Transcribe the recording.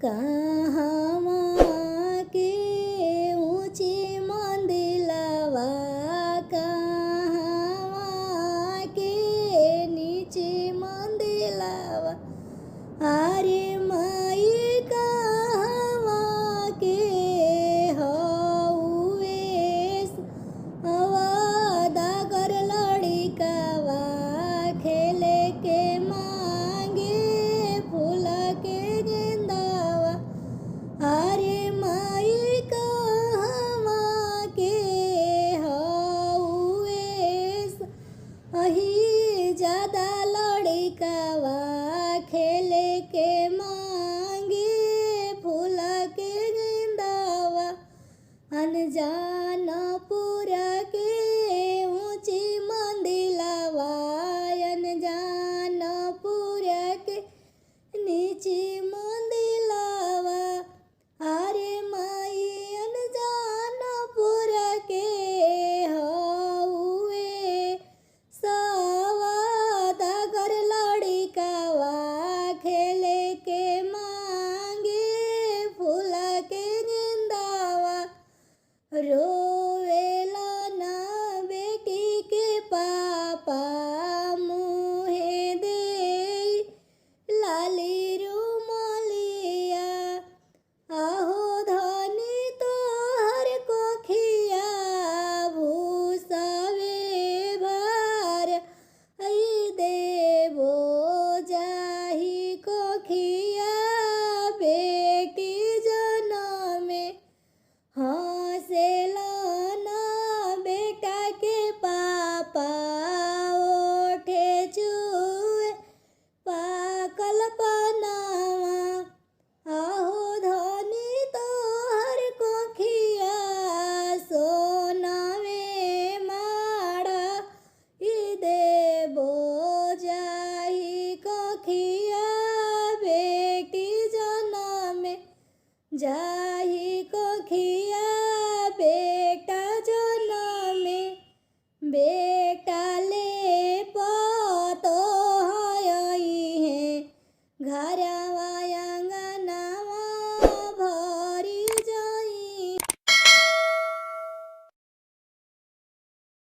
कहवा के ऊँची मंदिलवा, कहवा के नीची मंदिलवा। अरे माई कहवा के हउवे वादा कर लड़िकवा, खेले के मांगे फूल के गेंदावा। अरे माई कहवा के हउवे अही ज्यादा लड़िकवा, खेले के मांगे फूल के गेंदावा। अनजान पूरा के ऊँची मंदिलवा, अनजान पूरा के नीची मंदिलवा। अरे माई अनजान पूरा के हउवे सवादा कर लड़िकवा, खेले के मांगे फूल के गेंदावा। रोवेला ना बेटी के पापा, मुहे दे लाली रुमालिया। आहो धनी तोहर कोखिया, भूसावे भार आई देबो जाही कोखिया। बेटी जनमे हँसेला ना बेटा के पापा, ओठे चुए पाकल पनावा। आहो धनी तोहर कोखिया, सोनावे माड़ा ई देबो जाही कोखिया। बेटी जनमे जाही